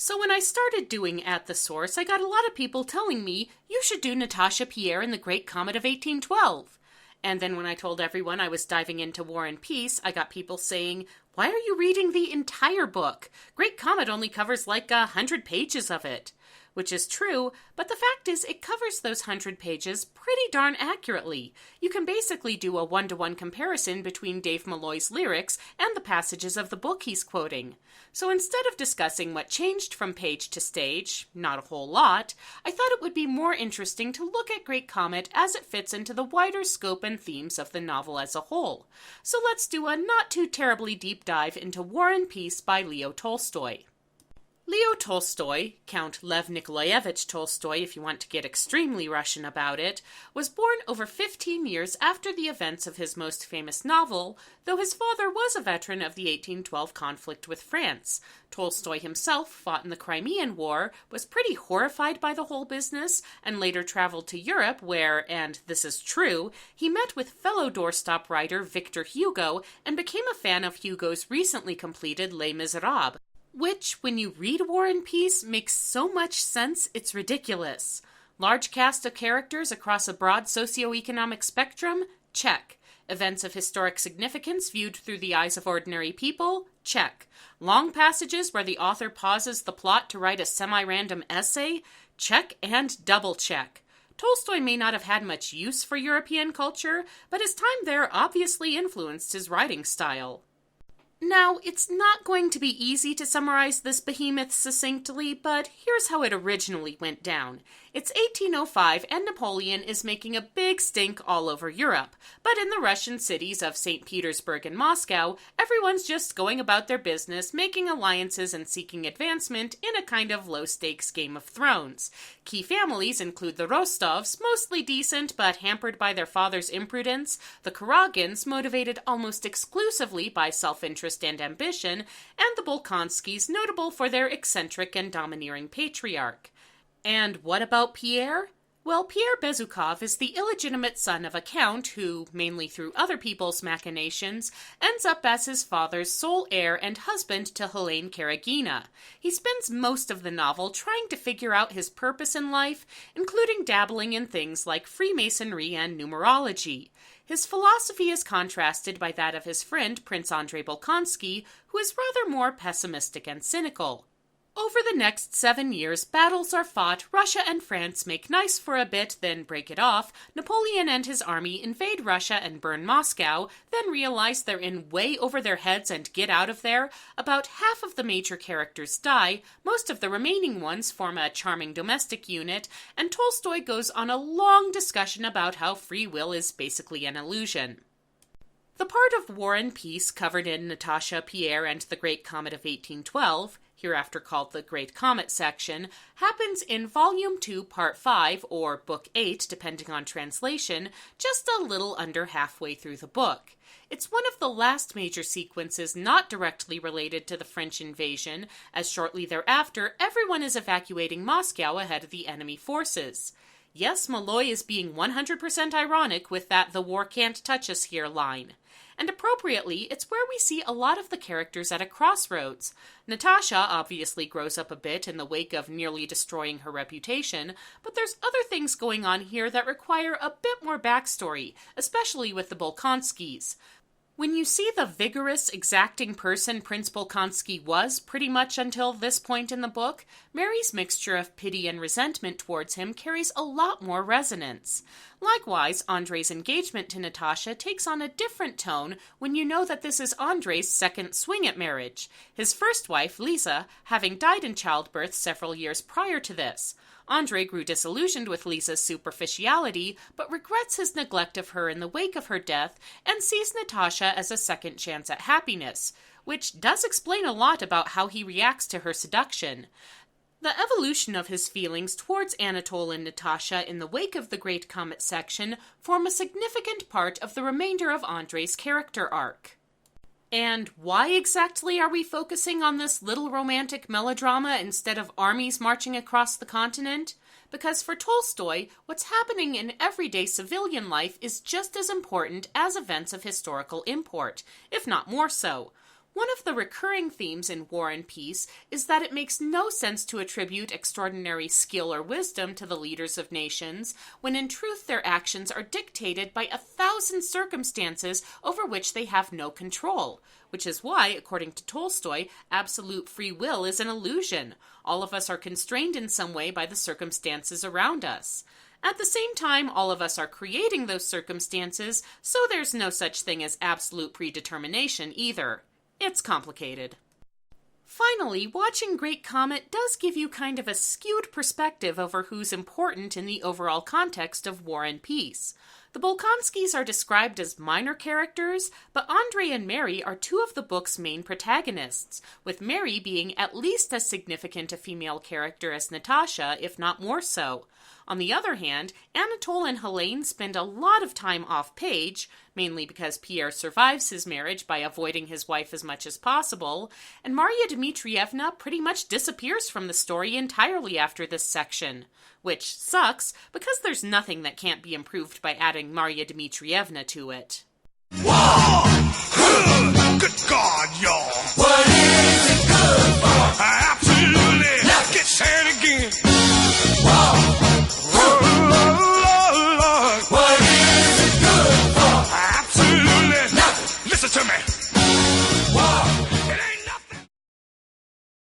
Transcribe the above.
So when I started doing At the Source, I got a lot of people telling me, you should do Natasha Pierre in the Great Comet of 1812. And then when I told everyone I was diving into War and Peace, I got people saying, why are you reading the entire book? Great Comet only covers like 100 pages of it. Which is true, but the fact is it covers those 100 pages pretty darn accurately. You can basically do a one-to-one comparison between Dave Malloy's lyrics and the passages of the book he's quoting. So instead of discussing what changed from page to stage, not a whole lot, I thought it would be more interesting to look at Great Comet as it fits into the wider scope and themes of the novel as a whole. So let's do a not too terribly deep dive into War and Peace by Leo Tolstoy. Leo Tolstoy, Count Lev Nikolaevich Tolstoy if you want to get extremely Russian about it, was born over 15 years after the events of his most famous novel, though his father was a veteran of the 1812 conflict with France. Tolstoy himself fought in the Crimean War, was pretty horrified by the whole business, and later traveled to Europe where, and this is true, he met with fellow doorstop writer Victor Hugo and became a fan of Hugo's recently completed Les Miserables. Which, when you read War and Peace, makes so much sense it's ridiculous. Large cast of characters across a broad socioeconomic spectrum? Check. Events of historic significance viewed through the eyes of ordinary people? Check. Long passages where the author pauses the plot to write a semi-random essay? Check and double check. Tolstoy may not have had much use for European culture, but his time there obviously influenced his writing style. Now, it's not going to be easy to summarize this behemoth succinctly, but here's how it originally went down. It's 1805 and Napoleon is making a big stink all over Europe, but in the Russian cities of St. Petersburg and Moscow, everyone's just going about their business, making alliances and seeking advancement in a kind of low-stakes Game of Thrones. Key families include the Rostovs, mostly decent but hampered by their father's imprudence, the Kuragins, motivated almost exclusively by self-interest and ambition, and the Bolkonskis, notable for their eccentric and domineering patriarch. And what about Pierre? Well, Pierre Bezukhov is the illegitimate son of a count who, mainly through other people's machinations, ends up as his father's sole heir and husband to Helene Karagina. He spends most of the novel trying to figure out his purpose in life, including dabbling in things like Freemasonry and numerology. His philosophy is contrasted by that of his friend Prince Andrei Bolkonsky, who is rather more pessimistic and cynical. Over the next 7 years, battles are fought, Russia and France make nice for a bit, then break it off, Napoleon and his army invade Russia and burn Moscow, then realize they're in way over their heads and get out of there. About half of the major characters die, most of the remaining ones form a charming domestic unit, and Tolstoy goes on a long discussion about how free will is basically an illusion. The part of War and Peace covered in Natasha Pierre and the Great Comet of 1812, hereafter called the Great Comet section, happens in Volume 2, Part 5, or Book 8, depending on translation, just a little under halfway through the book. It's one of the last major sequences not directly related to the French invasion, as shortly thereafter everyone is evacuating Moscow ahead of the enemy forces. Yes, Malloy is being 100% ironic with that "the war can't touch us here" line. And appropriately, it's where we see a lot of the characters at a crossroads. Natasha obviously grows up a bit in the wake of nearly destroying her reputation, but there's other things going on here that require a bit more backstory, especially with the Bolkonskis. When you see the vigorous, exacting person Prince Bolkonsky was pretty much until this point in the book, Mary's mixture of pity and resentment towards him carries a lot more resonance. Likewise, Andrei's engagement to Natasha takes on a different tone when you know that this is Andrei's second swing at marriage, his first wife, Lisa, having died in childbirth several years prior to this. Andrei grew disillusioned with Lisa's superficiality, but regrets his neglect of her in the wake of her death and sees Natasha as a second chance at happiness, which does explain a lot about how he reacts to her seduction. The evolution of his feelings towards Anatole and Natasha in the wake of the Great Comet section form a significant part of the remainder of Andrei's character arc. And why exactly are we focusing on this little romantic melodrama instead of armies marching across the continent? Because for Tolstoy, what's happening in everyday civilian life is just as important as events of historical import, if not more so. One of the recurring themes in War and Peace is that it makes no sense to attribute extraordinary skill or wisdom to the leaders of nations, when in truth their actions are dictated by 1,000 circumstances over which they have no control. Which is why, according to Tolstoy, absolute free will is an illusion. All of us are constrained in some way by the circumstances around us. At the same time, all of us are creating those circumstances, so there's no such thing as absolute predetermination either. It's complicated. Finally, watching Great Comet does give you kind of a skewed perspective over who's important in the overall context of War and Peace. The Bolkonskis are described as minor characters, but Andrei and Mary are two of the book's main protagonists, with Mary being at least as significant a female character as Natasha, if not more so. On the other hand, Anatole and Helene spend a lot of time off-page, mainly because Pierre survives his marriage by avoiding his wife as much as possible, and Marya Dmitrievna pretty much disappears from the story entirely after this section. Which sucks, because there's nothing that can't be improved by adding Marya Dmitrievna to it. Whoa! Good God, y'all!